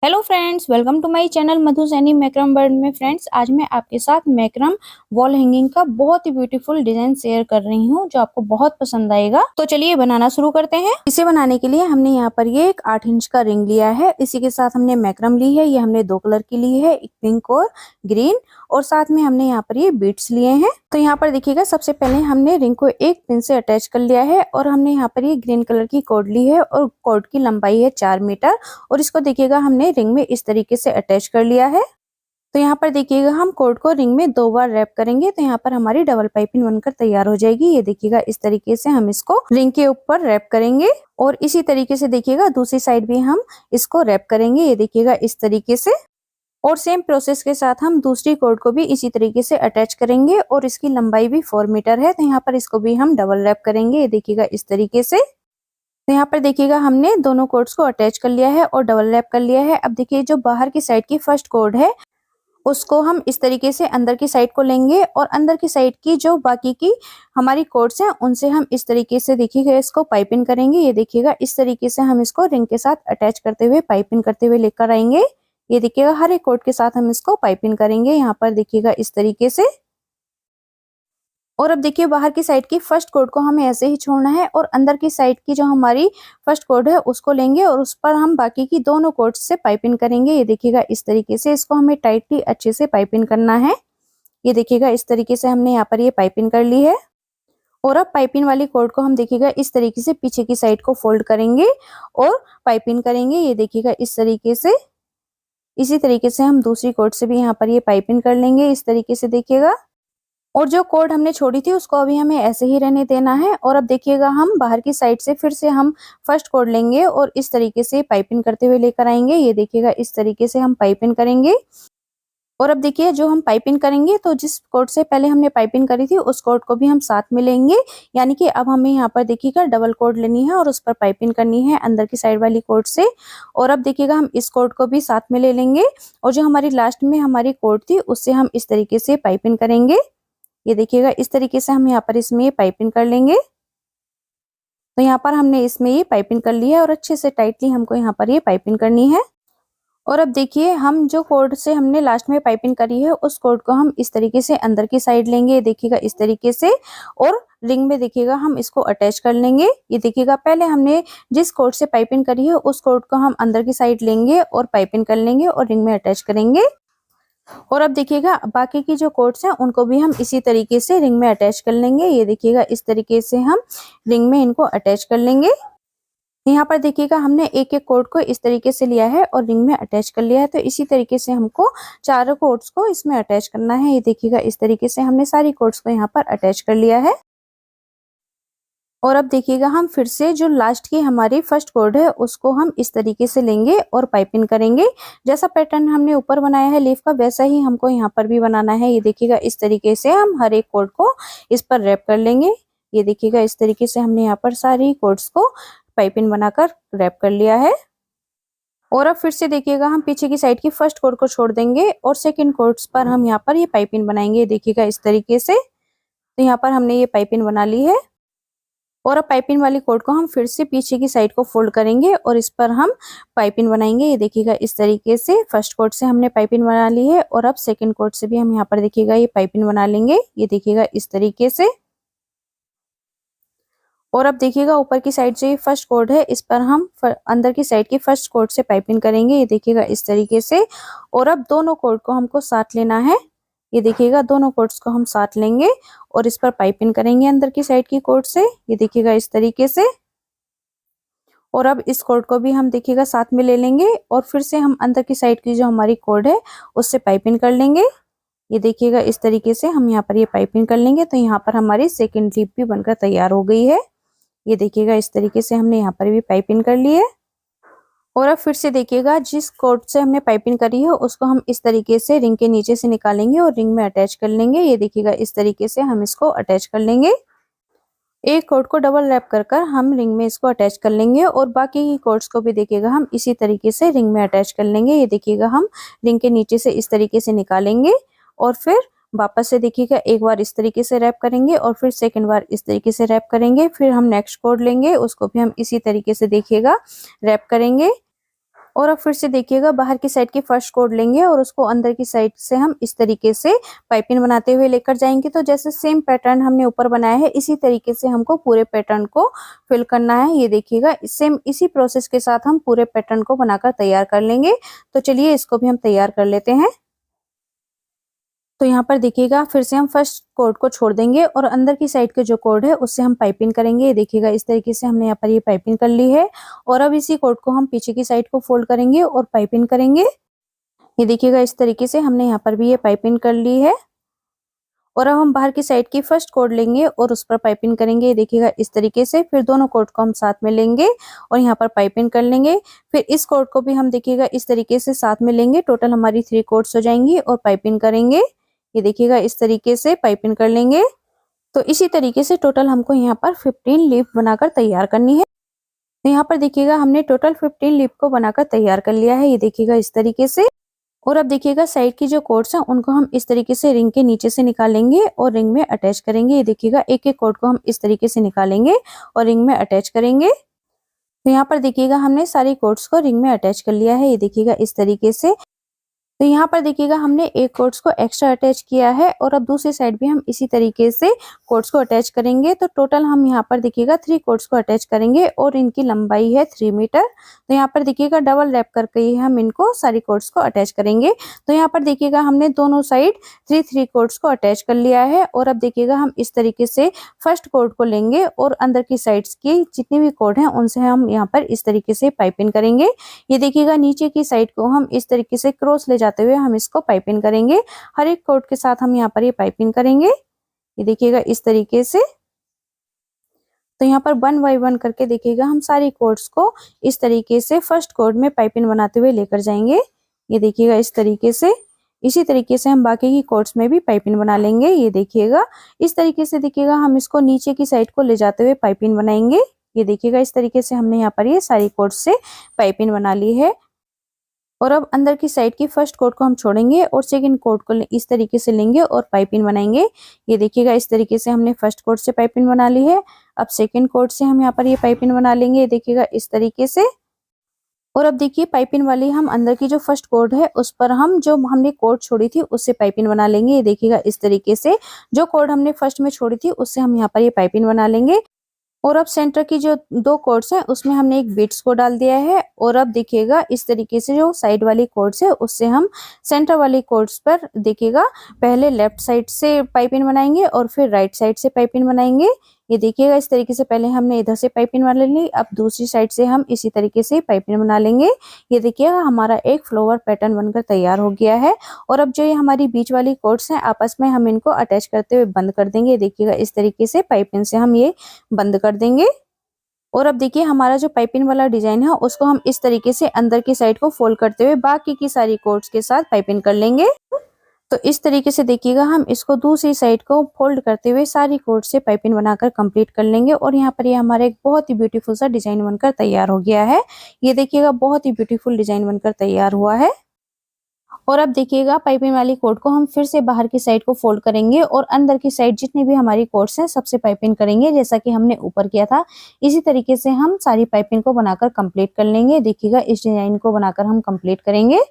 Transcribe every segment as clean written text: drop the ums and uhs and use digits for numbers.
Hello friends, welcome to my channel Madhu Saini macrame world में। Friends, आज मैं आपके साथ मैक्रम वॉल हैंगिंग का बहुत ही ब्यूटीफुल डिजाइन शेयर कर रही हूँ जो आपको बहुत पसंद आएगा। तो चलिए बनाना शुरू करते हैं। इसे बनाने के लिए हमने यहाँ पर ये एक 8 इंच का रिंग लिया है। इसी के साथ हमने मैक्रम ली है। ये हमने 2 कलर की ली है, एक पिंक और ग्रीन, और साथ में हमने यहाँ पर ये बीड्स लिए हैं। तो यहाँ पर देखिएगा, सबसे पहले हमने रिंग को एक पिन से अटैच कर लिया है और हमने यहाँ पर ये ग्रीन कलर की कॉर्ड ली है और कॉर्ड की लंबाई है 4 मीटर और इसको देखिएगा हमने रिंग में इस तरीके से अटैच कर लिया है। तो यहाँ पर देखिएगा हम कॉर्ड को रिंग में 2 बार रैप करेंगे तो यहाँ पर हमारी डबल पाइपिंग बनकर तैयार हो जाएगी। ये देखिएगा, इस तरीके से हम इसको रिंग के ऊपर रैप करेंगे और इसी तरीके से देखिएगा दूसरी साइड भी हम इसको रैप करेंगे। ये देखिएगा इस तरीके से, और सेम प्रोसेस के साथ हम दूसरी कॉर्ड को भी इसी तरीके से अटैच करेंगे और इसकी लंबाई भी 4 मीटर है। तो यहाँ पर इसको भी हम डबल रैप करेंगे। ये देखिएगा इस तरीके से। तो यहाँ पर देखिएगा हमने दोनों कॉर्ड्स को अटैच कर लिया है और डबल रैप कर लिया है। अब देखिए, जो बाहर की साइड की फर्स्ट कॉर्ड है उसको हम इस तरीके से अंदर की साइड को लेंगे और अंदर की साइड की जो बाकी की हमारी कॉर्ड्स हैं उनसे हम इस तरीके से देखिएगा इसको पाइपिंग करेंगे। ये देखिएगा इस तरीके से हम इसको रिंग के साथ अटैच करते हुए पाइपिंग करते हुए लेकर आएंगे। ये देखिएगा हर एक कॉर्ड के साथ हम इसको पाइपिंग करेंगे। यहाँ पर देखिएगा इस तरीके से, और अब देखिए बाहर की साइड की फर्स्ट कॉर्ड को हमें ऐसे ही छोड़ना है और अंदर की साइड की जो हमारी फर्स्ट कॉर्ड है उसको लेंगे और उस पर हम बाकी की दोनों कॉर्ड से पाइपिंग करेंगे। ये देखिएगा इस तरीके से, इसको हमें टाइटली अच्छे से पाइपिंग करना है। ये देखिएगा इस तरीके से हमने यहाँ पर ये पाइपिंग कर ली है। और अब पाइपिंग वाली कॉर्ड को हम देखिएगा इस तरीके से पीछे की साइड को फोल्ड करेंगे और पाइपिंग करेंगे। ये देखिएगा इस तरीके से। इसी तरीके से हम दूसरी कॉर्ड से भी यहाँ पर ये पाइपिंग कर लेंगे इस तरीके से देखिएगा। और जो कॉर्ड हमने छोड़ी थी उसको अभी हमें ऐसे ही रहने देना है। और अब देखिएगा हम बाहर की साइड से फिर से हम फर्स्ट कॉर्ड लेंगे और इस तरीके से पाइपिंग करते हुए लेकर आएंगे। ये देखिएगा इस तरीके से हम पाइपिंग करेंगे। और अब देखिए, जो हम पाइपिंग करेंगे तो जिस कॉर्ड से पहले हमने पाइपिंग करी थी उस कॉर्ड को भी हम साथ में लेंगे। यानी कि अब हमें यहाँ पर देखिएगा डबल कॉर्ड लेनी है और उस पर पाइपिंग करनी है अंदर की साइड वाली कॉर्ड से। और अब देखिएगा हम इस कॉर्ड को भी साथ में ले लेंगे और जो हमारी लास्ट में हमारी कॉर्ड थी उससे हम इस तरीके से पाइपिंग करेंगे। ये देखिएगा इस तरीके से हम यहाँ पर इसमें ये पाइपिंग कर लेंगे। तो यहाँ पर हमने इसमें ये पाइपिंग कर ली है और अच्छे से टाइटली हमको यहाँ पर ये पाइपिंग करनी है। और अब देखिए, हम जो कॉर्ड से हमने लास्ट में पाइपिंग करी है उस कॉर्ड को हम इस तरीके से अंदर की साइड लेंगे। देखिएगा इस तरीके से, और रिंग में देखिएगा हम इसको अटैच कर लेंगे। ये देखिएगा पहले हमने जिस कॉर्ड से पाइपिंग करी है उस कॉर्ड को हम अंदर की साइड लेंगे और पाइपिंग कर लेंगे और रिंग में अटैच करेंगे। और अब देखिएगा बाकी की जो कॉर्ड्स हैं उनको भी हम इसी तरीके से रिंग में अटैच कर लेंगे। ये देखिएगा इस तरीके से हम रिंग में इनको अटैच कर लेंगे। यहाँ पर देखिएगा हमने एक एक कॉर्ड को इस तरीके से लिया है और रिंग में अटैच कर लिया है। तो इसी तरीके से हमको चारों कॉर्ड्स को इसमें अटैच करना है। ये देखिएगा इस तरीके से हमने सारी कॉर्ड्स को यहाँ पर अटैच कर लिया है। और अब देखिएगा हम फिर से जो लास्ट की हमारी फर्स्ट कॉर्ड है उसको हम इस तरीके से लेंगे और पाइपिंग करेंगे। जैसा पैटर्न हमने ऊपर बनाया है लीफ का वैसा ही हमको यहाँ पर भी बनाना है। ये देखिएगा इस तरीके से हम हर एक कॉर्ड को इस पर रैप कर लेंगे। ये देखिएगा इस तरीके से हमने यहाँ पर सारी कॉर्ड्स को पाइपिंग बनाकर रैप कर लिया है। और अब फिर से देखिएगा हम पीछे की साइड की फर्स्ट कॉर्ड को छोड़ देंगे और सेकंड कॉर्ड्स पर हम यहाँ पर ये पाइपिंग बनाएंगे। देखिएगा इस तरीके से। तो यहाँ पर हमने ये पाइपिंग बना ली है। और अब पाइपिंग वाली कॉर्ड को हम फिर से पीछे की साइड को फोल्ड करेंगे और इस पर हम पाइपिंग बनाएंगे। ये देखिएगा इस तरीके से फर्स्ट कॉर्ड से हमने पाइपिंग बना ली है और अब सेकंड कॉर्ड से भी हम यहाँ पर देखिएगा ये पाइपिंग बना लेंगे। ये देखिएगा इस तरीके से। और अब देखिएगा ऊपर की साइड से ये फर्स्ट कॉर्ड है इस पर हम अंदर की साइड की फर्स्ट कॉर्ड से पाइपिंग करेंगे। ये देखिएगा इस तरीके से। और अब दोनों कॉर्ड को हमको साथ लेना है। ये देखिएगा दोनों कॉर्ड्स को हम साथ लेंगे और इस पर पाइपिंग करेंगे अंदर की साइड की कॉर्ड से। ये देखिएगा इस तरीके से। और अब इस कॉर्ड को भी हम देखिएगा साथ में ले लेंगे और फिर से हम अंदर की साइड की जो हमारी कॉर्ड है उससे पाइपिंग कर लेंगे। ये देखिएगा इस तरीके से हम यहाँ पर ये पाइपिंग कर लेंगे। तो यहाँ पर हमारी सेकेंड लीफ भी बनकर तैयार हो गई है। ये देखिएगा इस तरीके से हमने यहाँ पर भी पाइपिंग कर ली है। और अब फिर से देखिएगा जिस कॉर्ड से हमने पाइपिंग करी है उसको हम इस तरीके से रिंग के नीचे से निकालेंगे और रिंग में अटैच कर लेंगे। ये देखिएगा इस तरीके से हम इसको अटैच कर लेंगे। एक कॉर्ड को डबल रैप कर कर हम रिंग में इसको अटैच कर लेंगे और बाकी की कॉर्ड्स को भी देखिएगा हम इसी तरीके से रिंग में अटैच कर लेंगे। ये देखिएगा हम रिंग के नीचे से इस तरीके से निकालेंगे और फिर वापस से देखिएगा एक बार इस तरीके से रैप करेंगे और फिर सेकंड बार इस तरीके से रैप करेंगे। फिर हम नेक्स्ट कॉर्ड लेंगे, उसको भी हम इसी तरीके से देखिएगा रैप करेंगे और अब फिर से देखिएगा बाहर की साइड की फर्स्ट कोड लेंगे और उसको अंदर की साइड से हम इस तरीके से पाइपिंग बनाते हुए लेकर जाएंगे। तो जैसे सेम पैटर्न हमने ऊपर बनाया है इसी तरीके से हमको पूरे पैटर्न को फिल करना है। ये देखिएगा सेम इसी प्रोसेस के साथ हम पूरे पैटर्न को बनाकर तैयार कर लेंगे। तो चलिए इसको भी हम तैयार कर लेते हैं। तो यहाँ पर देखिएगा फिर से हम फर्स्ट कोड को छोड़ देंगे और अंदर की साइड के जो कोड है उससे हम पाइपिंग करेंगे। ये देखिएगा इस तरीके से हमने यहाँ पर ये पाइपिंग कर ली है और अब इसी कोड को हम पीछे की साइड को फोल्ड करेंगे और पाइपिंग करेंगे। ये देखिएगा इस तरीके से हमने यहाँ पर भी ये पाइपिंग कर ली है और अब हम बाहर की साइड की फर्स्ट कोड लेंगे और उस पर पाइपिंग करेंगे। ये देखिएगा इस तरीके से फिर दोनों कोड को हम साथ में लेंगे और यहाँ पर पाइपिंग कर लेंगे। फिर इस कोड को भी हम देखिएगा इस तरीके से साथ में लेंगे। टोटल हमारी 3 कोड्स हो जाएंगी और पाइपिंग करेंगे। ये देखिएगा इस तरीके से पाइपिंग कर लेंगे। तो इसी तरीके से टोटल हमको यहाँ पर 15 लीफ बनाकर तैयार करनी है। तो यहाँ पर देखिएगा हमने टोटल 15 लीफ को बनाकर तैयार कर लिया है। ये देखिएगा इस तरीके से। और अब देखिएगा साइड की जो कोड्स हैं उनको हम इस तरीके से रिंग के नीचे से निकालेंगे और रिंग में अटैच करेंगे। ये देखिएगा एक एक कोड को हम इस तरीके से निकालेंगे और रिंग में अटैच करेंगे। तो यहाँ पर देखिएगा हमने सारी कोड्स को रिंग में अटैच कर लिया है। ये देखिएगा इस तरीके से। तो यहाँ पर देखिएगा हमने एक कोड्स को एक्स्ट्रा अटैच किया है और अब दूसरी साइड भी हम इसी तरीके से कोड्स को अटैच करेंगे। तो टोटल हम यहाँ पर देखिएगा 3 कोड्स को अटैच करेंगे और इनकी लंबाई है 3 मीटर। तो यहाँ पर देखिएगा डबल रैप करके ही हम इनको सारी कोड्स को अटैच करेंगे। तो यहाँ पर देखिएगा हमने दोनों साइड 3 कोड्स को अटैच कर लिया है और अब देखिएगा हम इस तरीके से फर्स्ट कोड को लेंगे और अंदर की साइड्स की जितनी भी कोड हैं उनसे हम यहाँ पर इस तरीके से पाइपिंग करेंगे। ये देखिएगा नीचे की साइड को हम इस तरीके से क्रॉस ले जाते हुए हम इसको पाइपिंग करेंगे। हर एक कोड के साथ हम यहाँ पर ये पाइपिंग करेंगे। ये देखिएगा इस तरीके से। तो यहाँ पर 1 बाय 1 करके देखिएगा हम सारी कोड्स को इस तरीके से फर्स्ट कोड में पाइपिंग बनाते हुए लेकर जाएंगे। ये देखिएगा इस तरीके से। इसी तरीके से हम बाकी की कोड्स में भी पाइपिंग बना लेंगे। ये देखिएगा इस तरीके से देखिएगा हम इसको नीचे की साइड को ले जाते हुए पाइपिंग बनाएंगे। ये देखिएगा इस तरीके से हमने यहाँ पर ये सारी कोड्स से पाइपिंग बना ली है। और अब अंदर की साइड की फर्स्ट कोड को हम छोड़ेंगे और सेकंड कोड को इस तरीके से लेंगे और पाइपिंग बनाएंगे। ये देखिएगा इस तरीके से हमने फर्स्ट कोड से पाइपिंग बना ली है। अब सेकंड कोड से हम यहाँ पर ये पाइपिंग बना लेंगे। ये देखिएगा इस तरीके से। और अब देखिए पाइपिंग वाली हम अंदर की जो फर्स्ट कोड है उस पर हम जो हमने कोड छोड़ी थी उससे पाइपिंग बना लेंगे। ये देखिएगा इस तरीके से। जो कोड हमने फर्स्ट में छोड़ी थी उससे हम यहाँ पर ये पाइपिंग बना लेंगे। और अब सेंटर की जो 2 कोड्स हैं उसमें हमने एक बीट्स को डाल दिया है। और अब देखिएगा इस तरीके से जो साइड वाली कोड्स है उससे हम सेंटर वाली कोड्स पर देखिएगा पहले लेफ्ट साइड से पाइपिंग बनाएंगे और फिर राइट साइड से पाइपिंग बनाएंगे। ये देखिएगा इस तरीके से पहले हमने इधर से पाइपिंग बना ली। अब दूसरी साइड से हम इसी तरीके से पाइपिंग बना लेंगे। ये देखिएगा हमारा एक फ्लावर पैटर्न बनकर तैयार हो गया है। और अब जो ये हमारी बीच वाली कोड्स हैं आपस में हम इनको अटैच करते हुए बंद कर देंगे। देखिएगा इस तरीके से पाइपिंग से हम ये बंद कर देंगे। और अब देखिए हमारा जो पाइपिंग वाला डिजाइन है उसको हम इस तरीके से अंदर की साइड को फोल्ड करते हुए बाकी की सारी कोड्स के साथ पाइपिंग कर लेंगे। तो इस तरीके से देखिएगा हम इसको दूसरी साइड को फोल्ड करते हुए सारी कोड से पाइपिंग बनाकर कंप्लीट कर लेंगे। और यहाँ पर ये हमारा एक बहुत ही ब्यूटीफुल सा डिजाइन बनकर तैयार हो गया है। ये देखिएगा बहुत ही ब्यूटीफुल डिजाइन बनकर तैयार हुआ है। और अब देखिएगा पाइपिंग वाली कोड को हम फिर से बाहर की साइड को फोल्ड करेंगे और अंदर की साइड जितनी भी हमारी कोड्स हैं सबसे पाइपिंग करेंगे जैसा कि हमने ऊपर किया था। इसी तरीके से हम सारी पाइपिंग को बनाकर कंप्लीट कर लेंगे। देखिएगा इस डिजाइन को बनाकर हम कंप्लीट करेंगे।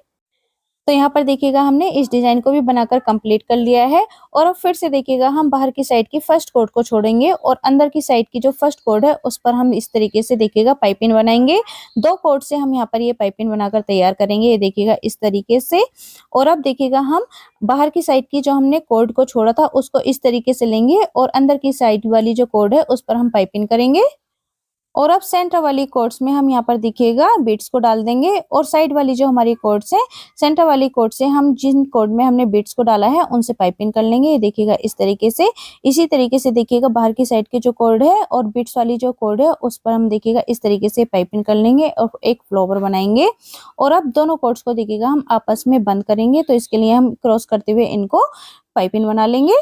तो यहाँ पर देखिएगा हमने इस डिजाइन को भी बनाकर कंप्लीट कर लिया है। और अब फिर से देखिएगा हम बाहर की साइड की फर्स्ट कोड को छोड़ेंगे और अंदर की साइड की जो फर्स्ट कोड है उस पर हम इस तरीके से देखिएगा पाइपिंग बनाएंगे। 2 कोड से हम यहाँ पर ये पाइपिंग बनाकर तैयार करेंगे। ये देखिएगा इस तरीके से। और अब देखिएगा हम बाहर की साइड की जो हमने कोड को छोड़ा था उसको इस तरीके से लेंगे और अंदर की साइड वाली जो कोड है उस पर हम पाइपिंग करेंगे। और अब सेंटर वाली कोड्स में हम यहाँ पर देखिएगा बीट्स को डाल देंगे और साइड वाली जो हमारी कोड्स है सेंटर वाली कोड से हम जिन कोड में हमने बीट्स को डाला है उनसे पाइपिंग कर लेंगे। ये देखिएगा इस तरीके से। इसी तरीके से देखिएगा बाहर की साइड के जो कोड है और बीट्स वाली जो कोड है उस पर हम देखिएगा इस तरीके से पाइपिंग कर लेंगे और एक फ्लावर बनाएंगे। और अब दोनों कोड्स को देखिएगा हम आपस में बंद करेंगे। तो इसके लिए हम क्रॉस करते हुए इनको पाइपिंग बना लेंगे।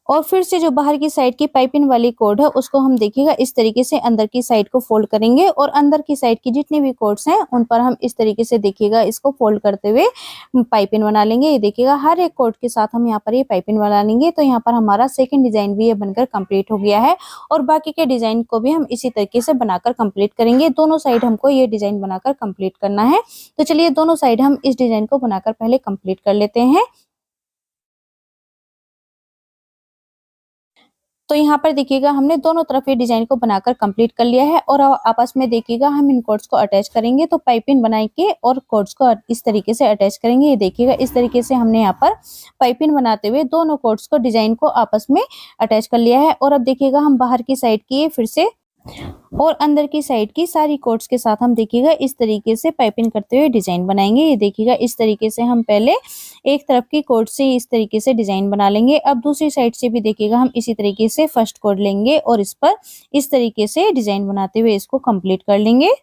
और फिर से जो बाहर की साइड की पाइपिंग वाली कॉर्ड है उसको हम देखिएगा इस तरीके से अंदर की साइड को फोल्ड करेंगे और अंदर की साइड की जितनी भी कॉर्ड्स हैं उन पर हम इस तरीके से देखिएगा इसको फोल्ड करते हुए पाइपिंग बना लेंगे। ये देखिएगा हर एक कॉर्ड के साथ हम यहाँ पर ये पाइपिंग बना लेंगे। तो यहाँ पर हमारा सेकंड डिजाइन भी ये बनकर कंप्लीट हो गया है और बाकी के डिजाइन को भी हम इसी तरीके से बनाकर कंप्लीट करेंगे। दोनों साइड हमको ये डिजाइन बनाकर कंप्लीट करना है। तो चलिए दोनों साइड हम इस डिजाइन को बनाकर पहले कंप्लीट कर लेते हैं। तो यहाँ पर देखिएगा हमने दोनों तरफ ये डिजाइन को बनाकर कंप्लीट कर लिया है और आपस में देखिएगा हम इन कॉर्ड्स को अटैच करेंगे। तो पाइपिंग बनाई के और कॉर्ड्स को इस तरीके से अटैच करेंगे। ये देखिएगा इस तरीके से हमने यहाँ पर पाइपिंग बनाते हुए दोनों कॉर्ड्स को डिजाइन को आपस में अटैच कर लिया है। और अब देखिएगा हम बाहर की साइड की फिर से और अंदर की साइड की सारी कॉर्ड्स के साथ हम देखिएगा इस तरीके से पाइपिंग करते हुए डिजाइन बनाएंगे। ये देखिएगा इस तरीके से हम पहले एक तरफ की कॉर्ड से इस तरीके से डिजाइन बना लेंगे। अब दूसरी साइड से भी देखिएगा हम इसी तरीके से फर्स्ट कॉर्ड लेंगे और इस पर इस तरीके से डिजाइन बनाते हुए इसको कंप्लीट कर लेंगे।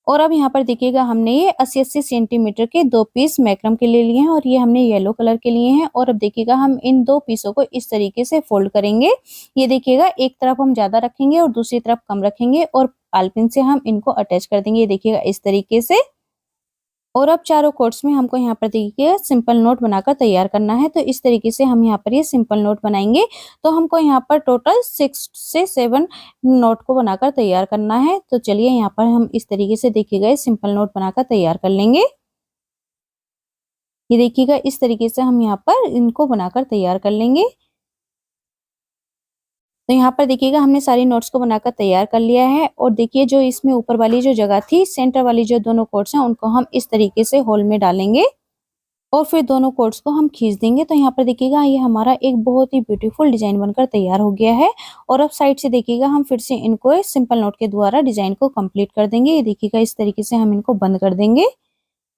और अब यहाँ पर देखिएगा हमने ये 80-80 सेंटीमीटर के 2 पीस मैक्रम के ले लिए हैं और ये हमने येलो कलर के लिए हैं। और अब देखिएगा हम इन 2 पीसों को इस तरीके से फोल्ड करेंगे। ये देखिएगा एक तरफ हम ज्यादा रखेंगे और दूसरी तरफ कम रखेंगे और पाइपिंग से हम इनको अटैच कर देंगे। ये देखिएगा इस तरीके से। और अब चारों कॉर्ड्स में हमको यहाँ पर देखिए सिंपल नोट बनाकर तैयार करना है। तो इस तरीके से हम यहाँ पर ये सिंपल नोट बनाएंगे। तो हमको यहाँ पर टोटल 6 से 7 नोट को बनाकर तैयार करना है। तो चलिए यहाँ पर हम इस तरीके से देखिएगा सिंपल नोट बनाकर तैयार कर लेंगे। ये देखिएगा इस तरीके से हम यहाँ पर इनको बनाकर तैयार कर लेंगे। तो यहाँ पर देखिएगा हमने सारी नोट्स को बनाकर तैयार कर लिया है। और देखिए जो इसमें ऊपर वाली जो जगह थी सेंटर वाली जो दोनों कॉर्ड्स हैं उनको हम इस तरीके से होल में डालेंगे और फिर दोनों कॉर्ड्स को हम खींच देंगे। तो यहाँ पर देखिएगा ये हमारा एक बहुत ही ब्यूटीफुल डिजाइन बनकर तैयार हो गया है। और अब साइड से देखिएगा हम फिर से इनको सिंपल नोट के द्वारा डिजाइन को कंप्लीट कर देंगे। ये देखिएगा इस तरीके से हम इनको बंद कर देंगे।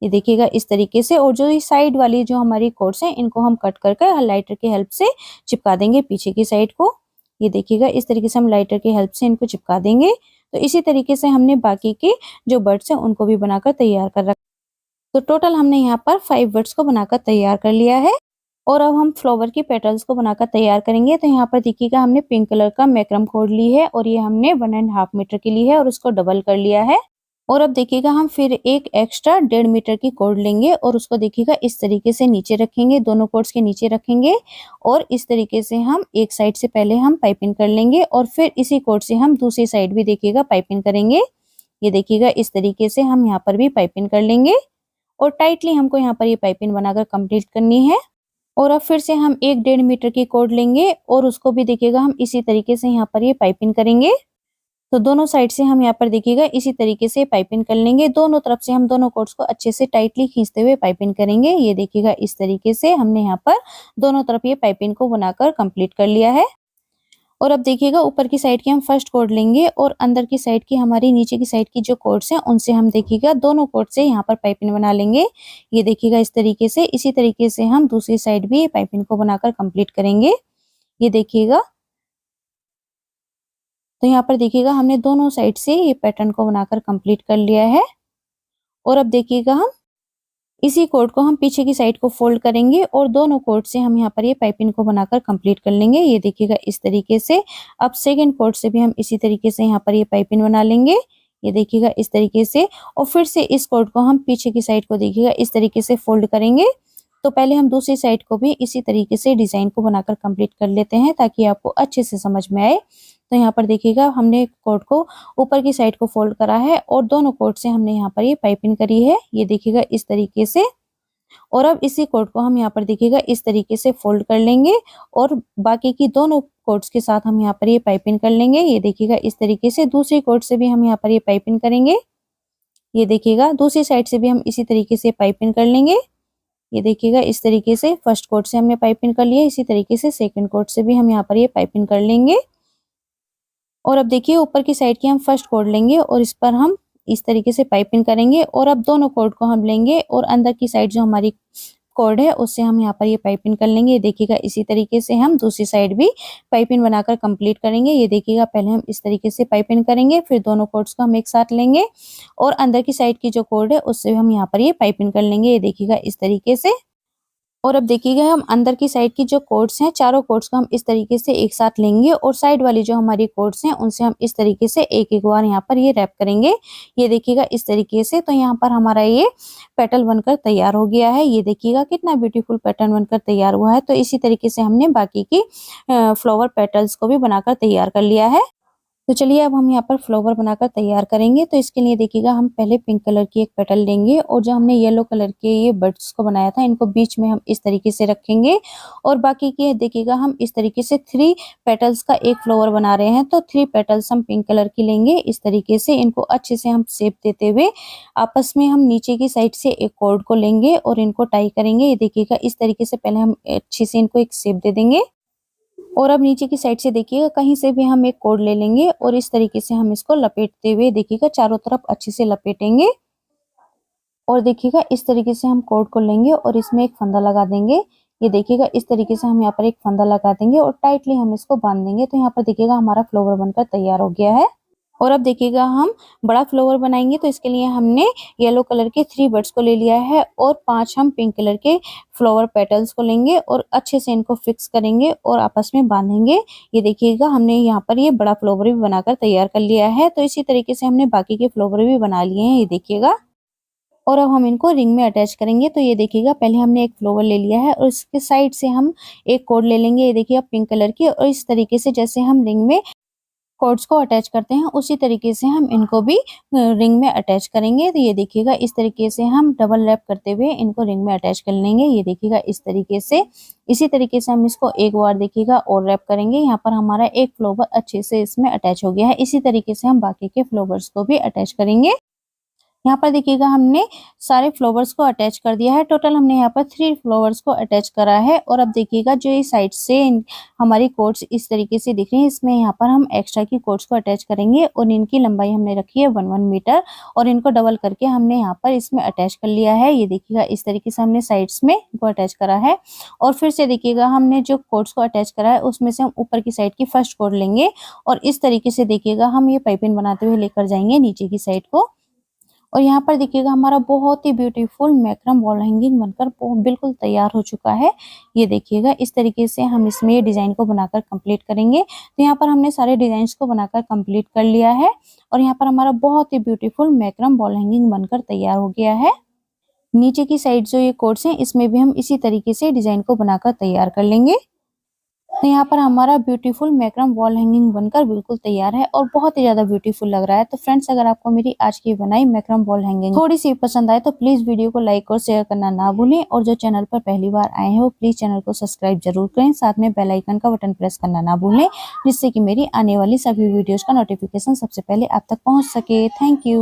ये देखिएगा इस तरीके से। और जो ये साइड वाली जो हमारी कॉर्ड्स हैं इनको हम कट करके हाइलाइटर की हेल्प से चिपका देंगे पीछे की साइड को। ये देखिएगा इस तरीके से हम लाइटर की हेल्प से इनको चिपका देंगे। तो इसी तरीके से हमने बाकी के जो बर्ड्स हैं उनको भी बनाकर तैयार कर रखा। तो टोटल हमने यहाँ पर 5 बर्ड्स को बनाकर तैयार कर लिया है। और अब हम फ्लावर की पेटल्स को बनाकर तैयार करेंगे। तो यहाँ पर देखिएगा हमने पिंक कलर का मैक्रम कॉर्ड ली है और ये हमने 1.5 मीटर की ली है और उसको डबल कर लिया है। और अब देखिएगा हम फिर एक एक्स्ट्रा 1.5 मीटर की कॉर्ड लेंगे और उसको देखिएगा इस तरीके से नीचे रखेंगे, दोनों कॉर्ड्स के नीचे रखेंगे। और इस तरीके से हम एक साइड से पहले हम पाइपिंग कर लेंगे और फिर इसी कॉर्ड से हम दूसरी साइड भी देखिएगा पाइपिंग करेंगे। ये देखिएगा इस तरीके से हम यहाँ पर भी पाइपिंग कर लेंगे और टाइटली हमको यहाँ पर ये पाइपिंग बनाकर कंप्लीट करनी है। और अब फिर से हम एक 1.5 मीटर की कॉर्ड लेंगे और उसको भी देखिएगा हम इसी तरीके से यहाँ पर ये पाइपिंग करेंगे। तो दोनों साइड से हम यहाँ पर देखिएगा इसी तरीके से पाइपिंग कर लेंगे। दोनों तरफ से हम दोनों कॉर्ड्स को अच्छे से टाइटली खींचते हुए पाइपिंग करेंगे। ये देखिएगा इस तरीके से हमने यहाँ पर दोनों तरफ ये पाइपिंग को बनाकर कंप्लीट कर लिया है। और अब देखिएगा ऊपर की साइड की हम फर्स्ट कॉर्ड लेंगे और अंदर की साइड की हमारी नीचे की साइड की जो कॉर्ड्स हैं उनसे हम देखिएगा दोनों कॉर्ड से यहाँ पर पाइपिंग बना लेंगे। ये देखिएगा इस तरीके से। इसी तरीके से हम दूसरी साइड भी पाइपिंग को बनाकर कंप्लीट करेंगे। ये देखिएगा। तो यहाँ पर देखिएगा हमने दोनों साइड से ये पैटर्न को बनाकर कंप्लीट कर लिया है। और अब देखिएगा हम इसी कॉर्ड को हम पीछे की साइड को फोल्ड करेंगे और दोनों कॉर्ड से हम यहाँ पर ये पाइपिंग को बनाकर कंप्लीट कर लेंगे। ये देखिएगा इस तरीके से। अब सेकंड कॉर्ड से भी हम इसी तरीके से यहाँ पर ये पाइपिंग बना लेंगे। ये देखिएगा इस तरीके से। और फिर से इस कॉर्ड को हम पीछे की साइड को देखिएगा इस तरीके से फोल्ड करेंगे। तो पहले हम दूसरी साइड को भी इसी तरीके से डिजाइन को बनाकर कंप्लीट कर लेते हैं ताकि आपको अच्छे से समझ में आए। तो यहाँ पर देखिएगा हमने कॉर्ड को ऊपर की साइड को फोल्ड करा है और दोनों कॉर्ड से हमने यहाँ पर ये पाइपिंग करी है। ये देखिएगा इस तरीके से। और अब इसी कॉर्ड को हम यहाँ पर देखिएगा इस तरीके से फोल्ड कर लेंगे और बाकी की दोनों कॉर्ड्स के साथ हम यहाँ पर ये पाइपिंग कर लेंगे। ये देखिएगा इस तरीके से। दूसरी कॉर्ड से भी हम यहाँ पर ये पाइपिंग करेंगे। ये देखिएगा दूसरी साइड से भी हम इसी तरीके से पाइपिंग कर लेंगे। ये देखिएगा इस तरीके से। फर्स्ट कॉर्ड से हमने पाइपिंग कर लिया। इसी तरीके से सेकंड कॉर्ड से भी हम यहाँ पर ये पाइपिंग कर लेंगे। और अब देखिए ऊपर की साइड की हम फर्स्ट कॉर्ड लेंगे और इस पर हम इस तरीके से पाइपिंग करेंगे। और अब दोनों कॉर्ड को हम लेंगे और अंदर की साइड जो हमारी कॉर्ड है उससे हम यहाँ पर ये पाइपिंग कर लेंगे। ये देखिएगा इसी तरीके से हम दूसरी साइड भी पाइपिंग बनाकर कंप्लीट करेंगे। ये देखिएगा पहले हम इस तरीके से पाइपिंग करेंगे, फिर दोनों कॉर्ड्स को हम एक साथ लेंगे और अंदर की साइड की जो कॉर्ड है उससे हम यहाँ पर ये पाइपिंग कर लेंगे। ये देखिएगा इस तरीके से। और अब देखिएगा हम अंदर की साइड की जो कॉर्ड्स हैं, चारों कॉर्ड्स को हम इस तरीके से एक साथ लेंगे और साइड वाली जो हमारी कॉर्ड्स हैं उनसे हम इस तरीके से एक-एक बार यहाँ पर ये रैप करेंगे। ये देखिएगा इस तरीके से। तो यहाँ पर हमारा ये पेटल बनकर तैयार हो गया है। ये देखिएगा कितना ब्यूटीफुल पैटर्न बनकर तैयार हुआ है। तो इसी तरीके से हमने बाकी की फ्लावर पेटल्स को भी बनाकर तैयार कर लिया है। तो चलिए अब हम यहाँ पर फ्लावर बनाकर तैयार करेंगे। तो इसके लिए देखिएगा हम पहले पिंक कलर की एक पेटल लेंगे और जो हमने येलो कलर के ये बर्ड्स को बनाया था इनको बीच में हम इस तरीके से रखेंगे और बाकी के देखिएगा हम इस तरीके से 3 पेटल्स का एक फ्लावर बना रहे हैं। तो 3 पेटल्स हम पिंक कलर की लेंगे। इस तरीके से इनको अच्छे से हम शेप देते हुए आपस में हम नीचे की साइड से एक कॉर्ड को लेंगे और इनको टाई करेंगे। ये देखिएगा इस तरीके से पहले हम अच्छे से इनको एक शेप दे देंगे और अब नीचे की साइड से देखिएगा कहीं से भी हम एक कॉर्ड ले लेंगे और इस तरीके से हम इसको लपेटते हुए देखिएगा चारों तरफ अच्छे से लपेटेंगे और देखिएगा इस तरीके से हम कॉर्ड को लेंगे और इसमें एक फंदा लगा देंगे। ये देखिएगा इस तरीके से हम यहाँ पर एक फंदा लगा देंगे और टाइटली हम इसको बांध देंगे। तो यहाँ पर देखिएगा हमारा फ्लावर बनकर तैयार हो गया है। और अब देखिएगा हम बड़ा फ्लावर बनाएंगे। तो इसके लिए हमने येलो कलर के 3 बर्ड्स को ले लिया है और 5 हम पिंक कलर के फ्लावर पेटल्स को लेंगे और अच्छे से इनको फिक्स करेंगे और आपस में बांधेंगे। ये देखिएगा हमने यहाँ पर ये बड़ा फ्लावर भी बनाकर तैयार कर लिया है। तो इसी तरीके से हमने बाकी के फ्लावर भी बना लिए हैं। ये देखिएगा और अब हम इनको रिंग में अटैच करेंगे। तो ये देखिएगा पहले हमने एक फ्लावर ले लिया है और इसके साइड से हम एक कॉर्ड ले लेंगे। ये देखिए पिंक कलर की और इस तरीके से जैसे हम रिंग में कॉर्ड्स को अटैच करते हैं उसी तरीके से हम इनको भी रिंग में अटैच करेंगे। तो ये देखिएगा इस तरीके से हम डबल रैप करते हुए इनको रिंग में अटैच कर लेंगे। ये देखिएगा इस तरीके से। इसी तरीके से हम इसको एक बार देखिएगा और रैप करेंगे। यहाँ पर हमारा एक फ्लावर अच्छे से इसमें अटैच हो गया है। इसी तरीके से हम बाकी के फ्लावर्स को भी अटैच करेंगे। यहाँ पर देखिएगा हमने सारे फ्लावर्स को अटैच कर दिया है। टोटल हमने यहाँ पर 3 फ्लावर्स को अटैच करा है और अब देखिएगा जो ये साइड से हमारी कॉर्ड्स इस तरीके से दिख रही है, इसमें यहाँ पर हम एक्स्ट्रा की कॉर्ड्स को अटैच करेंगे और इनकी लंबाई हमने रखी है 1 मीटर और इनको डबल करके हमने यहाँ पर इसमें अटैच कर लिया है। ये देखिएगा इस तरीके से हमने साइड्स में इनको अटैच करा है और फिर से देखिएगा हमने जो कॉर्ड्स को अटैच करा है उसमें से हम ऊपर की साइड की फर्स्ट कॉर्ड लेंगे और इस तरीके से देखिएगा हम ये पाइपिंग बनाते हुए लेकर जाएंगे नीचे की साइड को। और यहाँ पर देखिएगा हमारा बहुत ही ब्यूटीफुल मैक्रम वॉल हैंगिंग बनकर बिल्कुल तैयार हो चुका है। ये देखिएगा इस तरीके से हम इसमें ये डिजाइन को बनाकर कंप्लीट करेंगे। तो यहाँ पर हमने सारे डिजाइन को बनाकर कंप्लीट कर लिया है और यहाँ पर हमारा बहुत ही ब्यूटीफुल मैक्रम वॉल हैंगिंग बनकर तैयार हो गया है। नीचे की साइड जो ये कॉर्ड्स हैं इसमें भी हम इसी तरीके से डिजाइन को बनाकर तैयार कर लेंगे। तो यहाँ पर हमारा ब्यूटीफुल मैक्रम वॉल हैंगिंग बनकर बिल्कुल तैयार है और बहुत ही ज्यादा ब्यूटीफुल लग रहा है। तो फ्रेंड्स अगर आपको मेरी आज की बनाई मैक्रम वॉल हैंगिंग थोड़ी सी पसंद आए तो प्लीज वीडियो को लाइक और शेयर करना ना भूलें और जो चैनल पर पहली बार आए हैं वो प्लीज चैनल को सब्सक्राइब जरूर करें। साथ में बेल आइकन का बटन प्रेस करना ना भूलें जिससे कि मेरी आने वाली सभी वीडियोज का नोटिफिकेशन सबसे पहले आप तक पहुँच सके। Thank you.